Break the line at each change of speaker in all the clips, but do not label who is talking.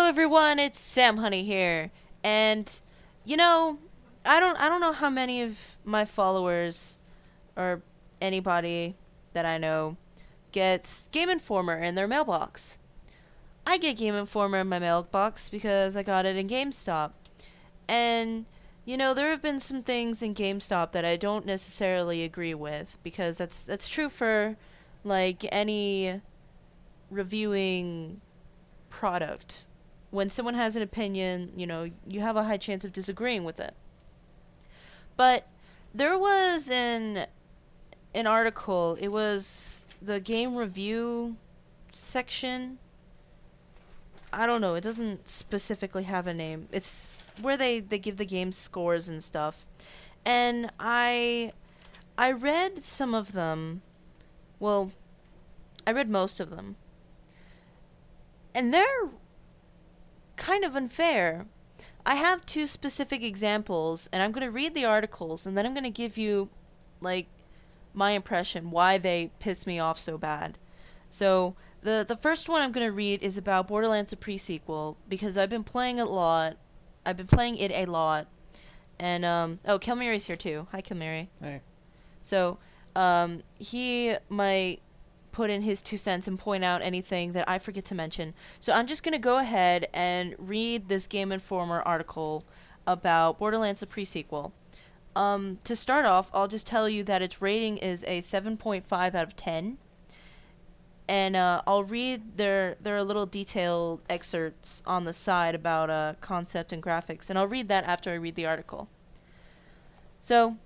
Hello everyone, it's Sam-Hunny here. And you know, I don't know how many of my followers or anybody that I know gets GameInformer in their mailbox. I get GameInformer in my mailbox because I got it in GameStop. And there have been some things in GameStop that I don't necessarily agree with because that's true for like any reviewing product. When someone has an opinion, you have a high chance of disagreeing with it. But there was an article, it was the game review section. I don't know, it doesn't specifically have a name. It's where they give the game scores and stuff. And I read some of them. Well, I read most of them. And they're kind of unfair. I have two specific examples, and I'm going to read the articles, and then I'm going to give you, like, my impression, why they piss me off so bad. So, the first one I'm going to read is about Borderlands the pre-sequel, because I've been playing it a lot. I've been playing it a lot. And, Khelmire's here too. Hi, Khelmire.
Hey.
So, he might put in his 2 cents and point out anything that I forget to mention. So I'm just going to go ahead and read this Game Informer article about Borderlands the pre-sequel. To start off, I'll just tell you that its rating is a 7.5 out of 10. And I'll read their little detailed excerpts on the side about concept and graphics. And I'll read that after I read the article. So,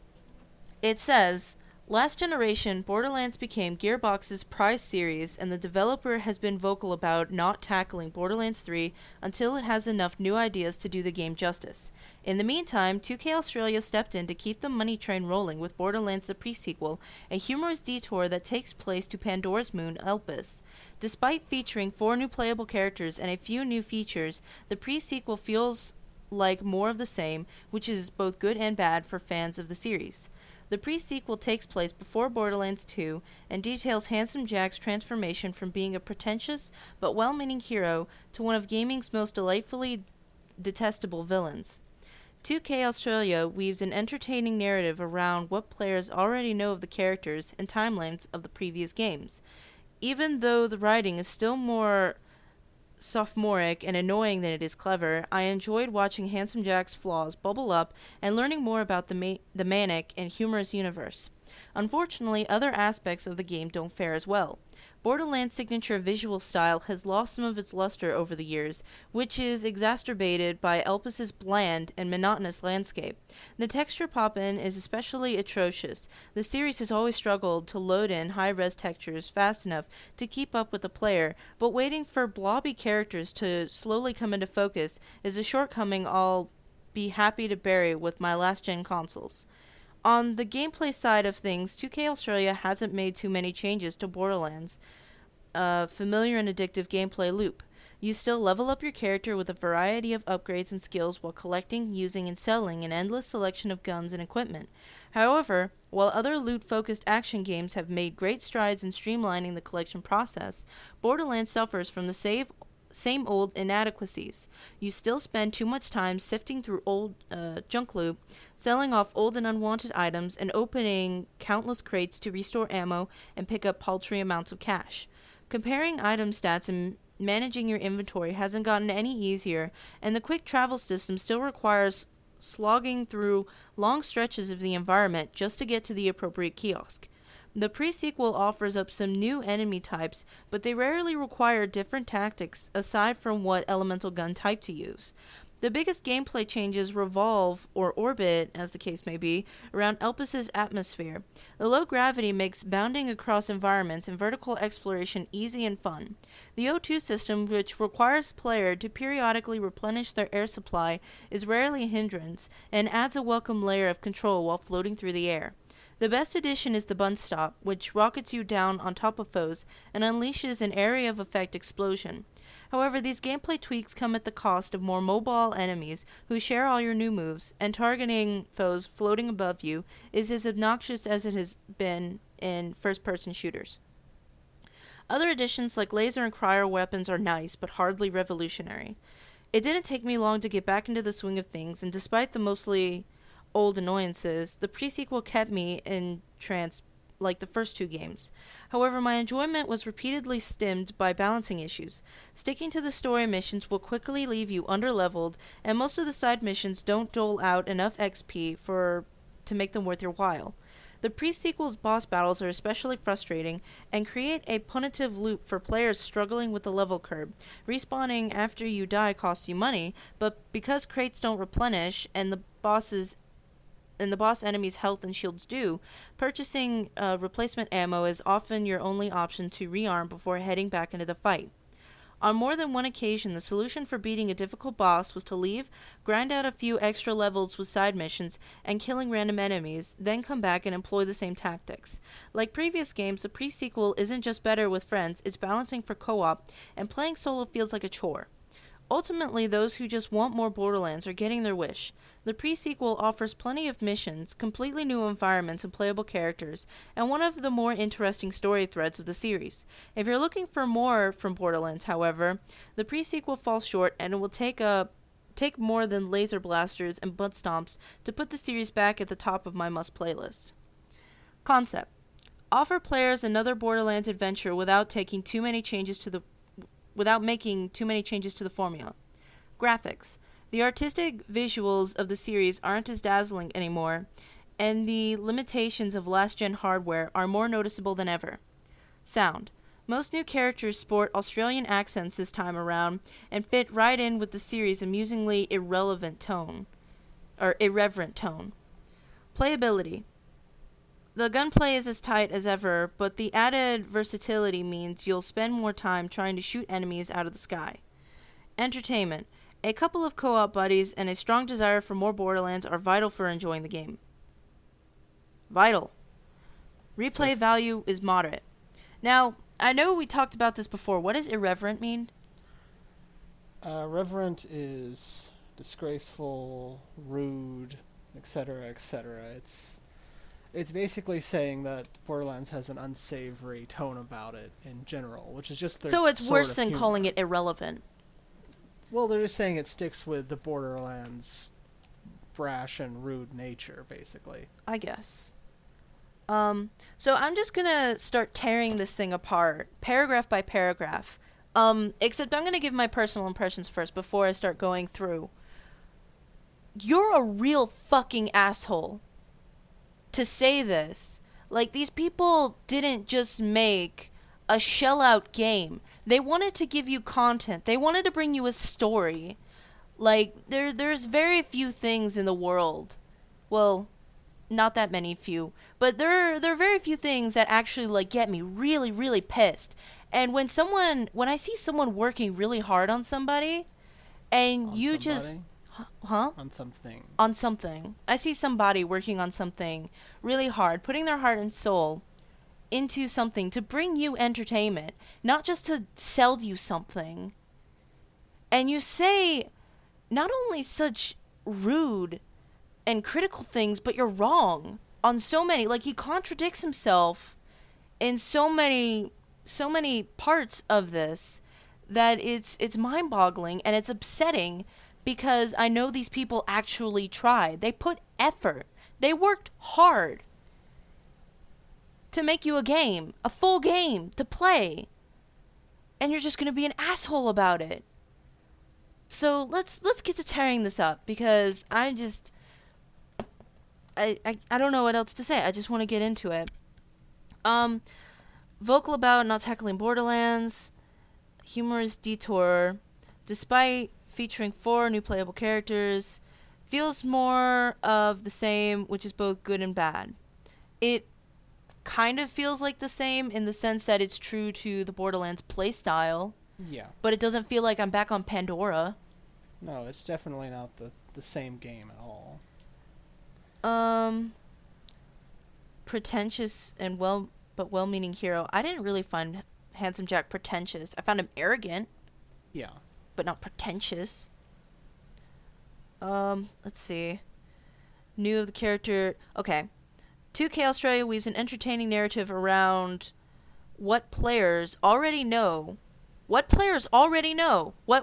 it says, last generation, Borderlands became Gearbox's prize series, and the developer has been vocal about not tackling Borderlands 3 until it has enough new ideas to do the game justice. In the meantime, 2K Australia stepped in to keep the money train rolling with Borderlands the pre-sequel, a humorous detour that takes place to Pandora's moon, Elpis. Despite featuring 4 new playable characters and a few new features, the pre-sequel feels like more of the same, which is both good and bad for fans of the series. The pre-sequel takes place before Borderlands 2 and details Handsome Jack's transformation from being a pretentious but well-meaning hero to one of gaming's most delightfully detestable villains. 2K Australia weaves an entertaining narrative around what players already know of the characters and timelines of the previous games. Even though the writing is still more sophomoric and annoying than it is clever, I enjoyed watching Handsome Jack's flaws bubble up and learning more about the manic and humorous universe. Unfortunately, other aspects of the game don't fare as well. Borderlands' signature visual style has lost some of its luster over the years, which is exacerbated by Elpis's bland and monotonous landscape. The texture pop-in is especially atrocious. The series has always struggled to load in high-res textures fast enough to keep up with the player, but waiting for blobby characters to slowly come into focus is a shortcoming I'll be happy to bury with my last-gen consoles. On the gameplay side of things, 2K Australia hasn't made too many changes to Borderlands' familiar and addictive gameplay loop. You still level up your character with a variety of upgrades and skills while collecting, using, and selling an endless selection of guns and equipment. However, while other loot-focused action games have made great strides in streamlining the collection process, Borderlands suffers from the same old inadequacies. You still spend too much time sifting through old junk loot, selling off old and unwanted items, and opening countless crates to restore ammo and pick up paltry amounts of cash. Comparing item stats and managing your inventory hasn't gotten any easier, and the quick travel system still requires slogging through long stretches of the environment just to get to the appropriate kiosk. The pre-sequel offers up some new enemy types, but they rarely require different tactics aside from what elemental gun type to use. The biggest gameplay changes revolve, or orbit, as the case may be, around Elpis's atmosphere. The low gravity makes bounding across environments and vertical exploration easy and fun. The O2 system, which requires the player to periodically replenish their air supply, is rarely a hindrance, and adds a welcome layer of control while floating through the air. The best addition is the Bun Stop, which rockets you down on top of foes and unleashes an area of effect explosion. However, these gameplay tweaks come at the cost of more mobile enemies who share all your new moves, and targeting foes floating above you is as obnoxious as it has been in first-person shooters. Other additions like laser and cryo weapons are nice, but hardly revolutionary. It didn't take me long to get back into the swing of things, and despite the mostly old annoyances, the pre-sequel kept me in trance like the first two games. However, my enjoyment was repeatedly stemmed by balancing issues. Sticking to the story missions will quickly leave you underleveled, and most of the side missions don't dole out enough XP to make them worth your while. The pre-sequel's boss battles are especially frustrating and create a punitive loop for players struggling with the level curve. Respawning after you die costs you money, but because crates don't replenish and the boss enemy's health and shields do, purchasing replacement ammo is often your only option to rearm before heading back into the fight. On more than one occasion, the solution for beating a difficult boss was to leave, grind out a few extra levels with side missions, and killing random enemies, then come back and employ the same tactics. Like previous games, the pre-sequel isn't just better with friends, it's balancing for co-op, and playing solo feels like a chore. Ultimately, those who just want more Borderlands are getting their wish. The pre-sequel offers plenty of missions, completely new environments and playable characters, and one of the more interesting story threads of the series. If you're looking for more from Borderlands, however, the pre-sequel falls short and it will take more than laser blasters and butt stomps to put the series back at the top of my must-play list. Concept: offer players another Borderlands adventure without making too many changes to the formula. Graphics: the artistic visuals of the series aren't as dazzling anymore, and the limitations of last-gen hardware are more noticeable than ever. Sound: most new characters sport Australian accents this time around and fit right in with the series' amusingly irreverent tone. Playability: the gunplay is as tight as ever, but the added versatility means you'll spend more time trying to shoot enemies out of the sky. Entertainment: a couple of co-op buddies and a strong desire for more Borderlands are vital for enjoying the game. Vital. Replay value is moderate. Now, I know we talked about this before. What does irreverent mean?
Reverent is disgraceful, rude, etc., etc. It's basically saying that Borderlands has an unsavory tone about it in general, which is just their
So it's
sort
worse
of
than
humor.
calling it irrelevant.
Well, they're just saying it sticks with the Borderlands brash and rude nature, basically.
I guess. So I'm just gonna start tearing this thing apart, paragraph by paragraph. Except I'm gonna give my personal impressions first before I start going through. You're a real fucking asshole to say this. Like, these people didn't just make a shell-out game. They wanted to give you content. They wanted to bring you a story. Like, there's very few things in the world. Well, not that many few. But there are very few things that actually, like, get me really, really pissed. And when I see someone working really hard on somebody, and
On
you
somebody?
just... Huh?
On something.
On something. I see somebody working on something really hard, putting their heart and soul into something to bring you entertainment, not just to sell you something. And you say not only such rude and critical things, but you're wrong on so many. Like, he contradicts himself in so many parts of this that it's mind-boggling and it's upsetting. Because I know these people actually tried. They put effort. They worked hard to make you a full game to play. And you're just going to be an asshole about it. So let's get to tearing this up, because I don't know what else to say. I just want to get into it. Vocal about not tackling Borderlands. Humorous detour. Despite featuring 4 new playable characters, feels more of the same, which is both good and bad. It kind of feels like the same in the sense that it's true to the Borderlands playstyle,
Yeah.
but it doesn't feel like I'm back on Pandora.
No, it's definitely not the same game at all.
Pretentious and well-meaning hero. I didn't really find Handsome Jack pretentious. I found him arrogant.
Yeah.
But not pretentious. Let's see. New of the character. Okay. 2K Australia weaves an entertaining narrative around what players already know. What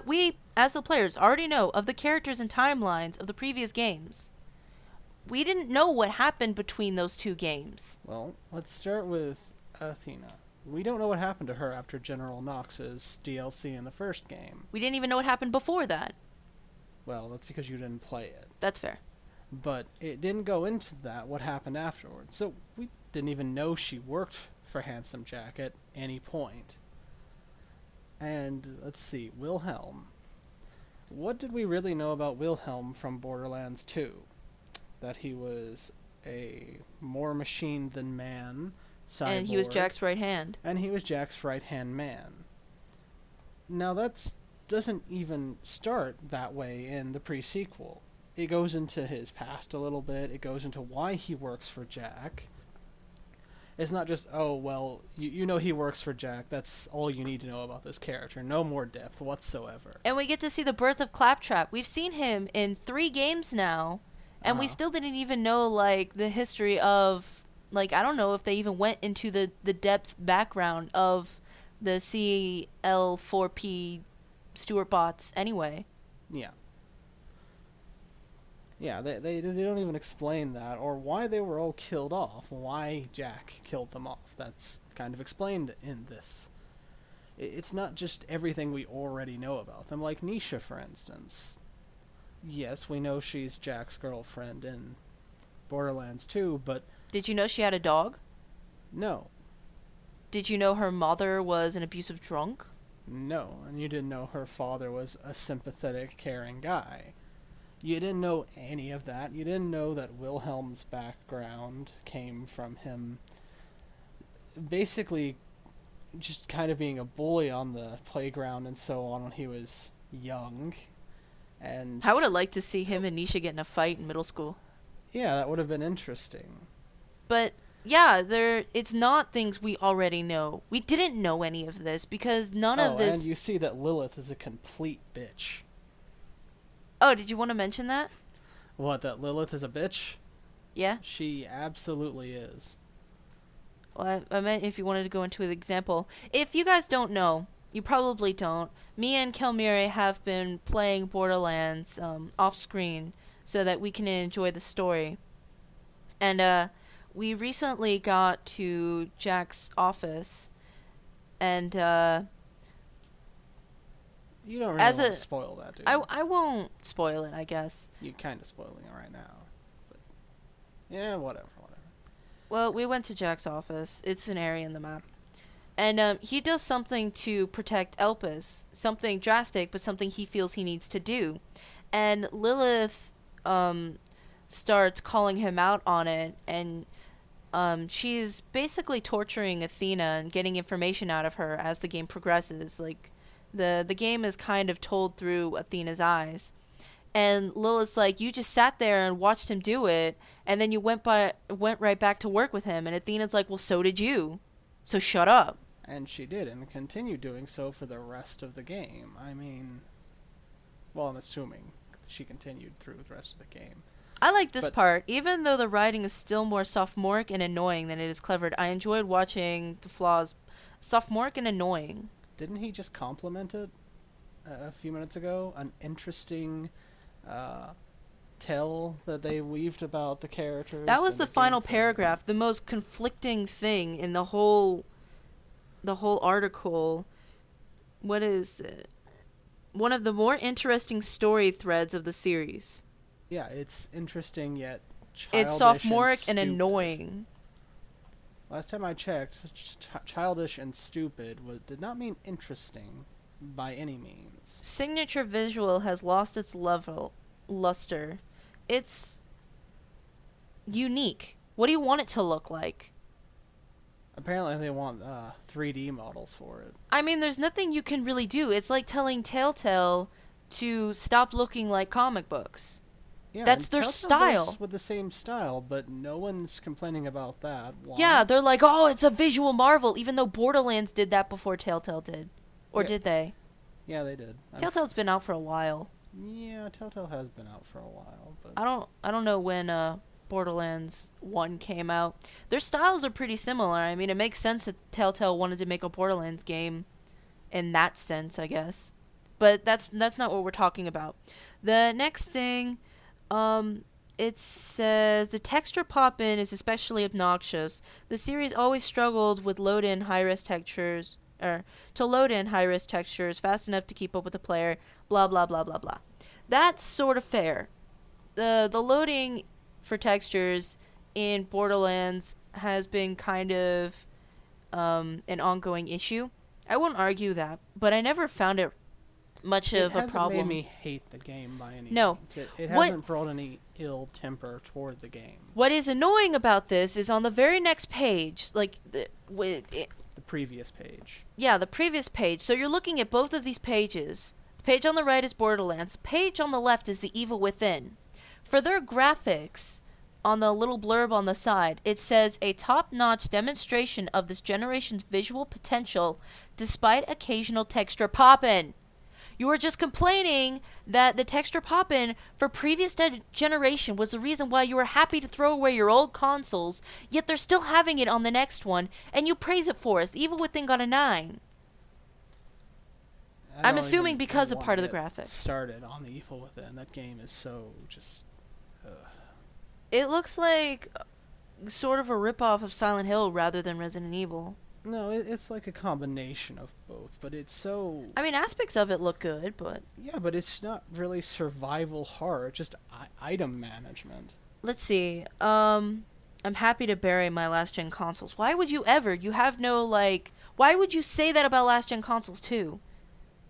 we as the players, already know of the characters and timelines of the previous games. We didn't know what happened between those two games.
Well, let's start with Athena. We don't know what happened to her after General Knox's DLC in the first game.
We didn't even know what happened before that.
Well, that's because you didn't play it.
That's fair.
But it didn't go into that, what happened afterwards. So we didn't even know she worked for Handsome Jack at any point. And, let's see, Wilhelm. What did we really know about Wilhelm from Borderlands 2? That he was a more machine than man cyborg.
And he was Jack's right hand.
And he was Jack's right-hand man. Now that doesn't even start that way in the pre-sequel. It goes into his past a little bit. It goes into why he works for Jack. It's not just, oh, well, you know he works for Jack. That's all you need to know about this character. No more depth whatsoever.
And we get to see the birth of Claptrap. We've seen him in 3 games now, and we still didn't even know, like, the history of, like, I don't know if they even went into the depth background of the CL4P Stewart bots anyway.
Yeah. Yeah, they don't even explain that, or why they were all killed off, why Jack killed them off. That's kind of explained in this. It's not just everything we already know about them, like Nisha, for instance. Yes, we know she's Jack's girlfriend in Borderlands 2, but...
Did you know she had a dog?
No.
Did you know her mother was an abusive drunk?
No, and you didn't know her father was a sympathetic, caring guy. You didn't know any of that. You didn't know that Wilhelm's background came from him basically just kind of being a bully on the playground and so on when he was young. And
I would have liked to see him and Nisha get in a fight in middle school.
Yeah, that would have been interesting.
But yeah, it's not things we already know. We didn't know any of this because none of this...
and you see that Lilith is a complete bitch.
Oh, did you want to mention that?
What, that Lilith is a bitch?
Yeah?
She absolutely is.
Well, I meant if you wanted to go into an example. If you guys don't know, you probably don't, me and Khelmire have been playing Borderlands off-screen so that we can enjoy the story. And we recently got to Jack's office, and
you don't really want to spoil that, do you?
I won't spoil it, I guess.
You're kind of spoiling it right now. But yeah, whatever.
Well, we went to Jack's office. It's an area in the map. And he does something to protect Elpis. Something drastic, but something he feels he needs to do. And Lilith starts calling him out on it, and she's basically torturing Athena and getting information out of her as the game progresses. Like, the game is kind of told through Athena's eyes. And Lilith's like, you just sat there and watched him do it, and then you went right back to work with him. And Athena's like, well, so did you. So shut up.
And she did, and continued doing so for the rest of the game. I mean, well, I'm assuming she continued through the rest of the game.
I like this part. Even though the writing is still more sophomoric and annoying than it is clever, I enjoyed watching the flaws. Sophomoric and annoying.
Didn't he just compliment it a few minutes ago? An interesting tell that they weaved about the characters.
That was the final paragraph, the most conflicting thing in the whole article. What is it? One of the more interesting story threads of the series.
Yeah, it's interesting yet childish.
It's sophomoric and
stupid.
annoying.
Last time I checked, childish and stupid did not mean interesting by any means.
Signature visual has lost its luster. It's unique. What do you want it to look like?
Apparently they want 3D models for it.
I mean, there's nothing you can really do. It's like telling Telltale to stop looking like comic books.
Yeah,
that's their style.
Goes with the same style, but no one's complaining about that. Why?
Yeah, they're like, oh, it's a visual marvel, even though Borderlands did that before Telltale did. Or did they?
Yeah, they did.
Telltale's been out for a while.
Yeah, Telltale has been out for a while, but
I don't know when Borderlands 1 came out. Their styles are pretty similar. I mean, it makes sense that Telltale wanted to make a Borderlands game in that sense, I guess. but that's not what we're talking about. The next thing, it says the texture pop-in is especially obnoxious. The series always struggled with load-in high-res textures, to load in high-res textures fast enough to keep up with the player. Blah blah blah blah blah. That's sort of fair. The loading for textures in Borderlands has been kind of an ongoing issue. I won't argue that, but I never found it much of a problem.
It hasn't made me hate the game by any
No.
means. It hasn't brought any ill temper toward the game.
What is annoying about this is on the very next page, like
The previous page.
Yeah, the previous page. So you're looking at both of these pages. The page on the right is Borderlands. The page on the left is The Evil Within. For their graphics, on the little blurb on the side, it says a top-notch demonstration of this generation's visual potential despite occasional texture pop-in. You were just complaining that the texture pop-in for previous generation was the reason why you were happy to throw away your old consoles, yet they're still having it on the next one, and you praise it for us. The Evil Within got a 9. I'm assuming because of part of the graphics.
Started on The Evil Within. That game is so just...
It looks like sort of a ripoff of Silent Hill rather than Resident Evil.
No, it's like a combination of both, but it's so...
I mean, aspects of it look good, but...
Yeah, but it's not really survival horror, just item management.
Let's see. I'm happy to bury my last-gen consoles. Why would you ever? You have no, like... Why would you say that about last-gen consoles, too?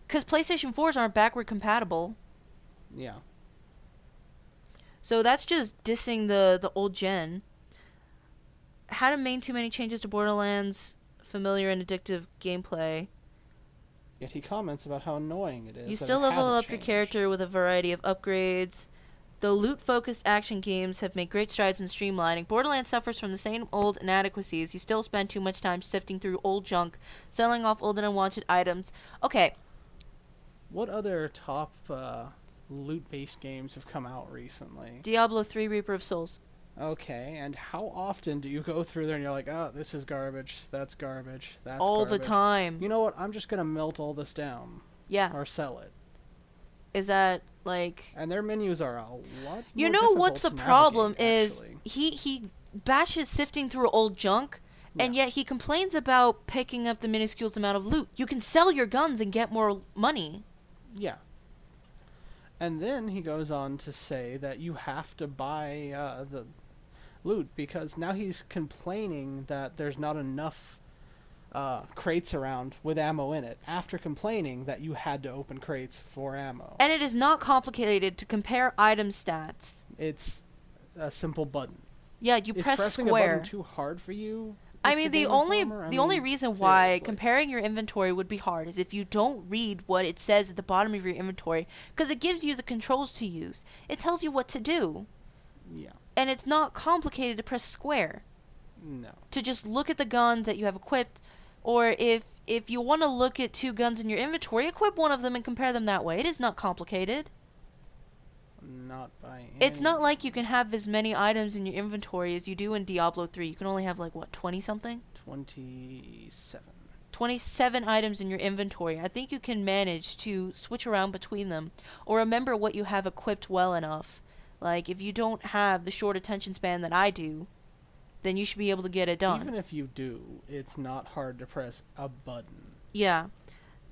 Because PlayStation 4s aren't backward compatible.
Yeah.
So that's just dissing the old gen. Hadn't made too many changes to Borderlands... familiar and addictive gameplay.
Yet he comments about how annoying it is.
You still level up your character with a variety of upgrades. The loot-focused action games have made great strides in streamlining. Borderlands suffers from the same old inadequacies. You still spend too much time sifting through old junk, selling off old and unwanted items. Okay.
What other top loot-based games have come out recently?
Diablo 3 Reaper of Souls.
Okay, and how often do you go through there and you're like, oh, this is garbage, that's garbage, that's
all
garbage.
the time.
You know what? I'm just going to melt all this down.
Yeah.
Or sell it.
Is that, like...
And their menus are a lot
You
more
know
difficult
what's the
to
problem
navigate,
is
actually.
he bashes sifting through old junk, and yet he complains about picking up the minuscule amount of loot. You can sell your guns and get more money.
Yeah. And then he goes on to say that you have to buy the loot, because now he's complaining that there's not enough crates around with ammo in it, after complaining that you had to open crates for ammo.
And it is not complicated to compare item stats.
It's a simple button.
Yeah, you press
pressing
square.
a button too hard for you?
I mean, the only reason why
seriously.
comparing your inventory would be hard is if you don't read what it says at the bottom of your inventory, because it gives you the controls to use. It tells you what to do.
Yeah.
And it's not complicated to press square.
No.
To just look at the guns that you have equipped, or if you want to look at 2 guns in your inventory, equip one of them and compare them that way. It is not complicated.
Not by any
It's not like you can have as many items in your inventory as you do in Diablo 3. You can only have, like, what, 20-something?
27.
27 items in your inventory. I think you can manage to switch around between them, or remember what you have equipped well enough. Like, if you don't have the short attention span that I do, then you should be able to get it done.
Even if you do, it's not hard to press a button.
Yeah.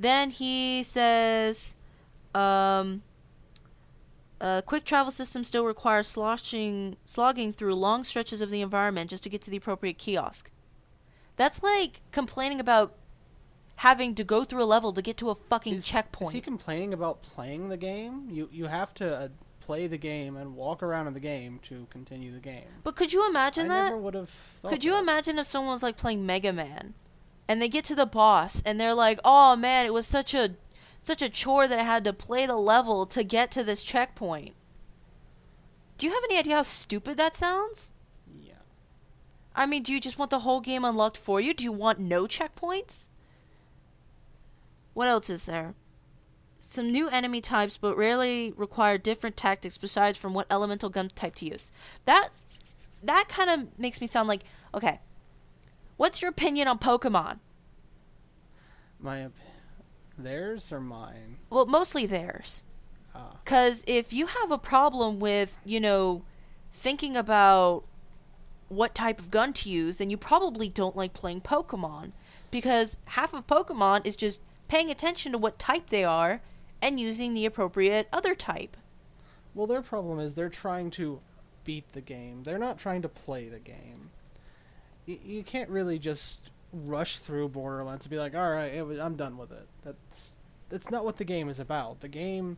Then he says, quick travel system still requires slogging through long stretches of the environment just to get to the appropriate kiosk. That's like complaining about having to go through a level to get to a fucking checkpoint.
Is he complaining about playing the game? You have to play the game and walk around in the game to continue the game.
But could you imagine that?
I never would have thought
Could you
that.
imagine if someone was like playing Mega Man, and they get to the boss, and they're like, "Oh man, it was such a chore that I had to play the level to get to this checkpoint." Do you have any idea how stupid that sounds?
Yeah.
I mean, do you just want the whole game unlocked for you? Do you want no checkpoints? What else is there? Some new enemy types, but rarely require different tactics besides from what elemental gun type to use. That kind of makes me sound like, okay, what's your opinion on Pokemon?
Theirs or mine?
Well, mostly theirs.
Ah.
Because if you have a problem with, thinking about what type of gun to use, then you probably don't like playing Pokemon. Because half of Pokemon is just paying attention to what type they are and using the appropriate other type.
Well, their problem is they're trying to beat the game. They're not trying to play the game. You can't really just rush through Borderlands and be like, all right, I'm done with it. That's not what the game is about. The game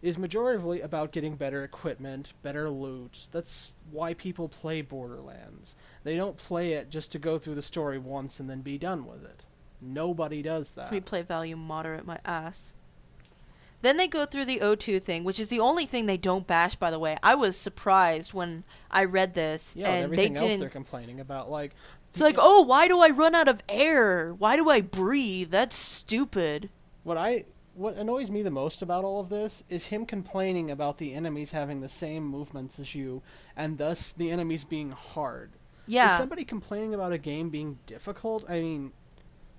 is majoritively about getting better equipment, better loot. That's why people play Borderlands. They don't play it just to go through the story once and then be done with it. Nobody does that.
Replay value moderate my ass. Then they go through the O2 thing, which is the only thing they don't bash, by the way. I was surprised when I read this.
Yeah,
and
everything
they
else
didn't.
they're complaining about, like...
It's like, oh, why do I run out of air? Why do I breathe? That's stupid.
What annoys me the most about all of this is him complaining about the enemies having the same movements as you, and thus the enemies being hard.
Yeah.
Is somebody complaining about a game being difficult? I mean,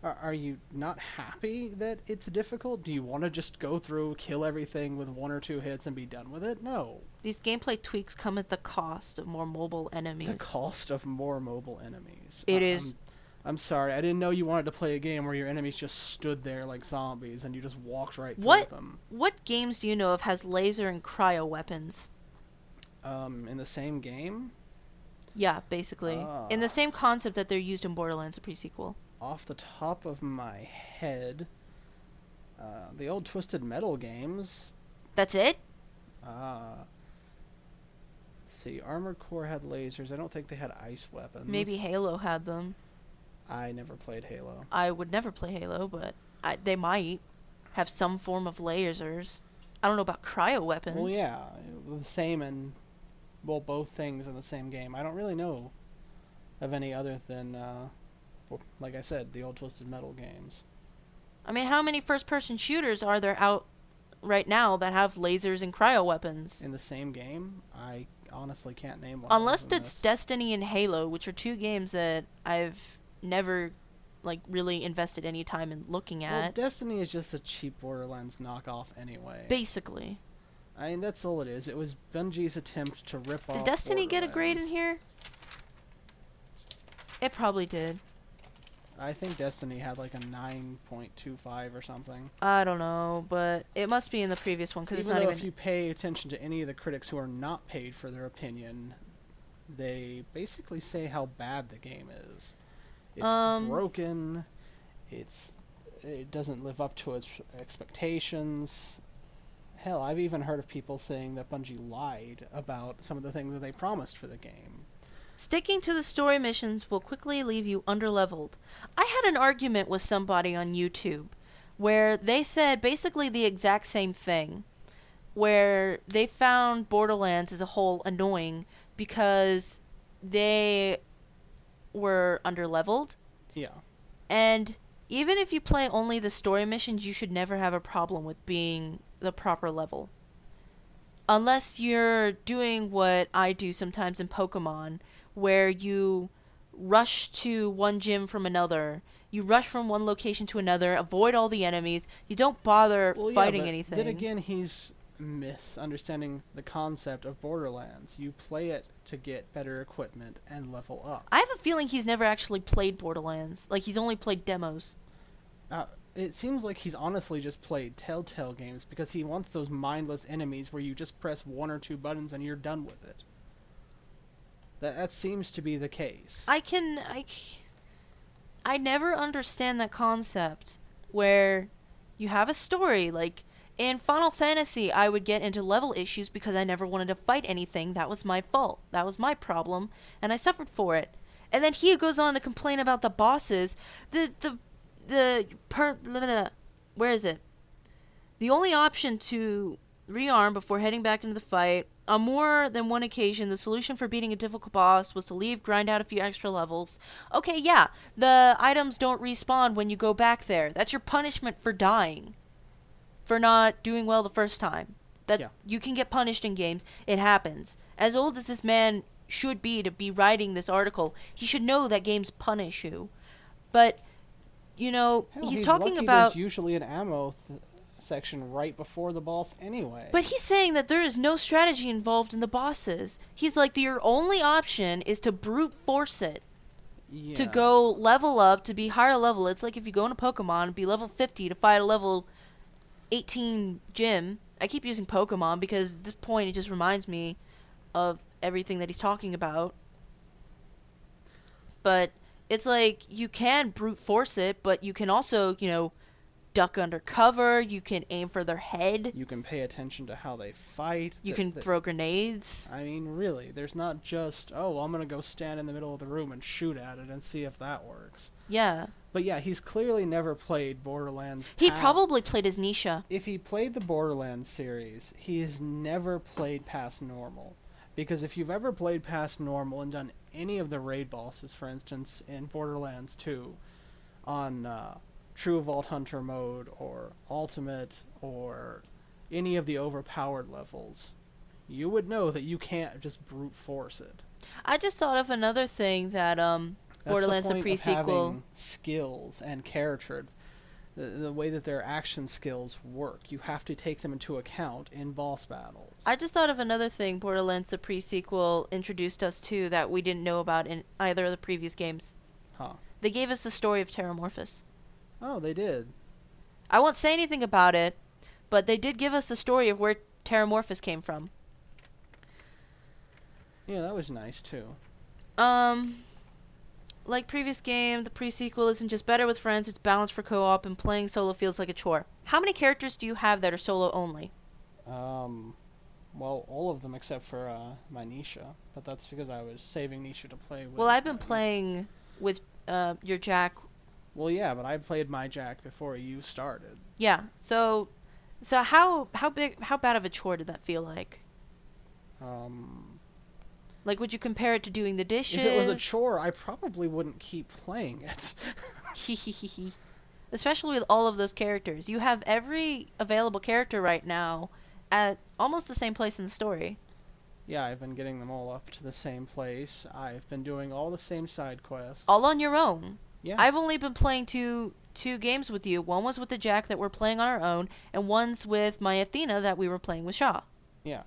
are you not happy that it's difficult? Do you want to just go through, kill everything with 1 or 2 hits and be done with it? No.
These gameplay tweaks come at the cost of more mobile enemies.
The cost of more mobile enemies.
It is.
I'm sorry, I didn't know you wanted to play a game where your enemies just stood there like zombies and you just walked right through them.
What games do you know of has laser and cryo weapons?
In the same game?
Yeah, basically. In the same concept that they're used in Borderlands, a pre-sequel.
Off the top of my head, the old Twisted Metal games.
That's it?
Let's see, Armored Core had lasers. I don't think they had ice weapons.
Maybe Halo had them.
I never played Halo.
I would never play Halo, but they might have some form of lasers. I don't know about cryo weapons.
Well, yeah, the same and, well, both things in the same game. I don't really know of any other than, like I said, the old Twisted Metal games.
I mean, how many first-person shooters are there out right now that have lasers and cryo weapons?
In the same game? I honestly can't name one.
Unless it's Destiny and Halo, which are 2 games that I've never really invested any time in looking at.
Well, Destiny is just a cheap Borderlands knockoff anyway.
Basically.
I mean, that's all it is. It was Bungie's attempt to rip off
Did Destiny get a grade in
Borderlands.
here? It probably did.
I think Destiny had like a 9.25 or something.
I don't know, but it must be in the previous one because it's not even...
if you pay attention to any of the critics who are not paid for their opinion, they basically say how bad the game is. It's broken. It doesn't live up to its expectations. Hell, I've even heard of people saying that Bungie lied about some of the things that they promised for the game.
Sticking to the story missions will quickly leave you underleveled. I had an argument with somebody on YouTube where they said basically the exact same thing, where they found Borderlands as a whole annoying because they were underleveled.
Yeah.
And even if you play only the story missions, you should never have a problem with being the proper level. Unless you're doing what I do sometimes in Pokemon, where you rush to one gym from another, you rush from one location to another, avoid all the enemies, you don't bother fighting anything.
Then again, he's misunderstanding the concept of Borderlands. You play it to get better equipment and level up.
I have a feeling he's never actually played Borderlands. Like, he's only played demos.
It seems like he's honestly just played Telltale games because he wants those mindless enemies where you just press 1 or 2 buttons and you're done with it. That seems to be the case.
I never understand that concept where you have a story. Like, in Final Fantasy, I would get into level issues because I never wanted to fight anything. That was my fault. That was my problem, and I suffered for it. And then he goes on to complain about the bosses. Where is it? The only option to rearm before heading back into the fight. On more than one occasion, the solution for beating a difficult boss was to leave, grind out a few extra levels. Okay, yeah, the items don't respawn when you go back there. That's your punishment for dying. For not doing well the first time. You can get punished in games. It happens. As old as this man should be to be writing this article, he should know that games punish you. But
Hell,
he's
he's
talking
lucky
about...
there's usually an ammo section right before the boss anyway.
But he's saying that there is no strategy involved in the bosses. He's like, your only option is to brute force it.
Yeah.
To go level up, to be higher level. It's like if you go into Pokemon, be level 50 to fight a level 18 gym. I keep using Pokemon because at this point it just reminds me of everything that he's talking about. But it's like, you can brute force it, but you can also, duck under cover. You can aim for their head.
You can pay attention to how they fight.
You can throw grenades.
I mean, really, there's not just, I'm going to go stand in the middle of the room and shoot at it and see if that works.
Yeah.
But yeah, he's clearly never played Borderlands.
He probably played as Nisha.
If he played the Borderlands series, he has never played past normal. Because if you've ever played past normal and done any of the raid bosses, for instance, in Borderlands 2, on True Vault Hunter mode, or Ultimate, or any of the overpowered levels, you would know that you can't just brute force it.
I just thought of another thing that Borderlands, the
point
pre-sequel...
of having skills and character, the way that their action skills work. You have to take them into account in boss battles.
I just thought of another thing Borderlands, the pre-sequel, introduced us to that we didn't know about in either of the previous games.
Huh.
They gave us the story of Terramorphous.
Oh, they did.
I won't say anything about it, but they did give us the story of where Terramorphous came from.
Yeah, that was nice, too.
Like previous game, the pre-sequel isn't just better with friends, it's balanced for co-op, and playing solo feels like a chore. How many characters do you have that are solo only?
Well, all of them except for my Nisha, but that's because I was saving Nisha to play with.
Well, I've been playing with your Jack.
Well, yeah, but I played my Jack before you started.
Yeah, so how bad of a chore did that feel like? Like, would you compare it to doing the dishes?
If it was a chore, I probably wouldn't keep playing it.
Especially with all of those characters. You have every available character right now at almost the same place in the story.
Yeah, I've been getting them all up to the same place. I've been doing all the same side quests.
All on your own.
Yeah.
I've only been playing two games with you. One was with the Jack that we're playing on our own, and one's with my Athena that we were playing with Shaw.
Yeah.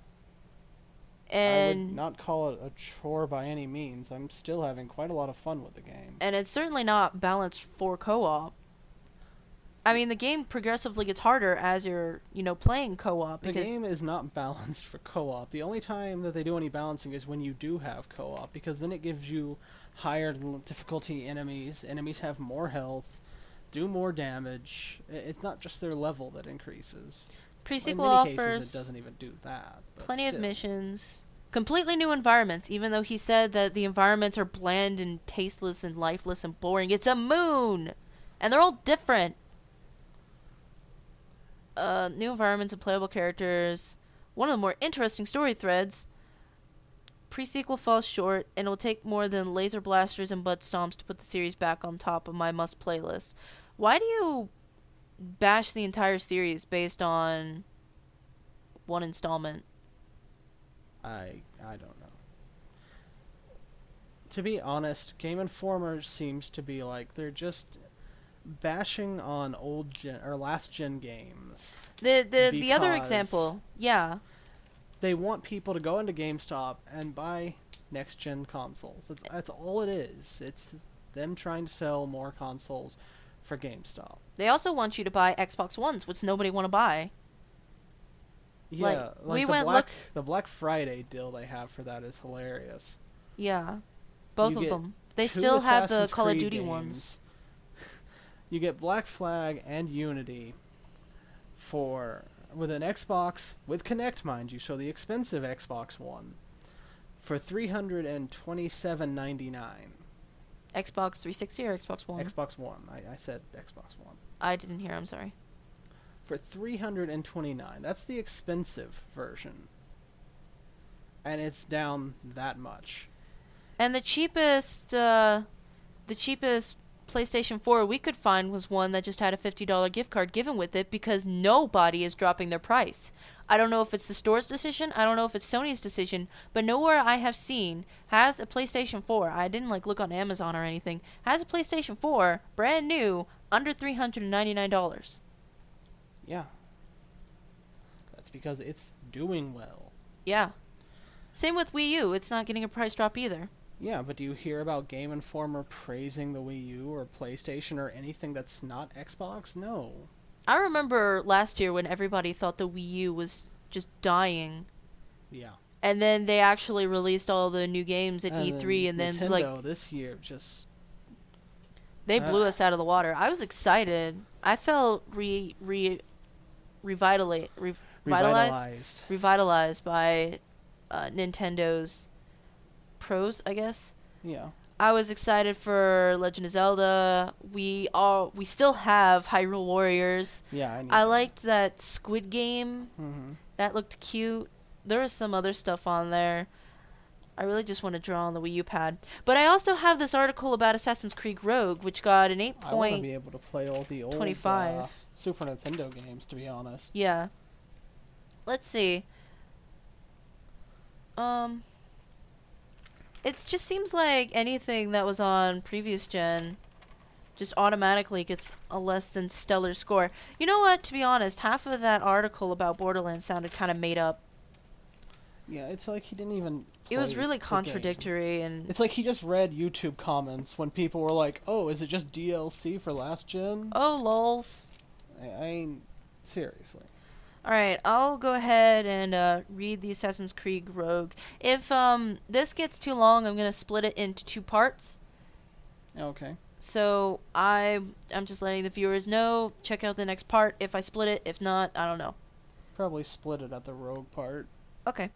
And
I would not call it a chore by any means. I'm still having quite a lot of fun with the game.
And it's certainly not balanced for co-op. I mean, the game progressively gets harder as you're, playing co-op.
The game is not balanced for co-op. The only time that they do any balancing is when you do have co-op, because then it gives you higher difficulty enemies. Enemies have more health, do more damage. It's not just their level that increases.
Pre-sequel
in many
offers
cases, it doesn't even do that.
plenty
still.
of missions, completely new environments, even though he said that the environments are bland and tasteless and lifeless and boring. It's a moon! And they're all different. New environments and playable characters. One of the more interesting story threads. Pre-sequel falls short, and it will take more than laser blasters and butt stomps to put the series back on top of my must playlist. Why do you bash the entire series based on one installment?
I don't know. To be honest, GameInformer seems to be like they're just bashing on old gen or last gen games.
The other example, yeah.
They want people to go into GameStop and buy next gen consoles. That's all it is. It's them trying to sell more consoles for GameStop.
They also want you to buy Xbox Ones, which nobody want to buy.
Yeah,
we
the
went
the Black Friday deal they have for that is hilarious.
Yeah, both
You
of
get
them. They
2
still have the
Assassin's
Call of
Creed
Duty
games.
ones.
You get Black Flag and Unity with an Xbox with Kinect, mind you, so the expensive Xbox One for $327.99.
Xbox 360 or Xbox One?
Xbox One. I said Xbox One.
I didn't hear. I'm sorry.
For $329. That's the expensive version. And it's down that much.
And the cheapest PlayStation 4 we could find was one that just had a $50 gift card given with it because nobody is dropping their price. I don't know if it's the store's decision, I don't know if it's Sony's decision, but nowhere I have seen has a PlayStation 4, I didn't look on Amazon or anything, has a PlayStation 4, brand new, under $399.
Yeah. That's because it's doing well.
Yeah. Same with Wii U. It's not getting a price drop either.
Yeah, but do you hear about Game Informer praising the Wii U or PlayStation or anything that's not Xbox? No.
I remember last year when everybody thought the Wii U was just dying.
Yeah.
And then they actually released all the new games at E3, and then
Nintendo this year just
they blew us out of the water. I was excited. I felt revitalized by Nintendo's pros, I guess.
Yeah.
I was excited for Legend of Zelda. We still have Hyrule Warriors.
Yeah,
I liked that Squid Game.
Mm-hmm.
That looked cute. There was some other stuff on there. I really just want to draw on the Wii U pad. But I also have this article about Assassin's Creed Rogue, which got an 8.25.
I want to be able to play all the old Super Nintendo games, to be honest.
Yeah. Let's see. It just seems like anything that was on previous gen just automatically gets a less than stellar score. You know what? To be honest, half of that article about Borderlands sounded kind of made up.
Yeah, it's like he didn't even play
It was really
the
contradictory,
game.
and
it's like he just read YouTube comments when people were like, "Oh, is it just DLC for last gen?"
oh lols.
I mean, seriously.
All right, I'll go ahead and read the Assassin's Creed Rogue. If this gets too long, I'm gonna split it into 2 parts.
Okay.
So I'm just letting the viewers know. Check out the next part if I split it. If not, I don't know.
Probably split it at the Rogue part.
Okay.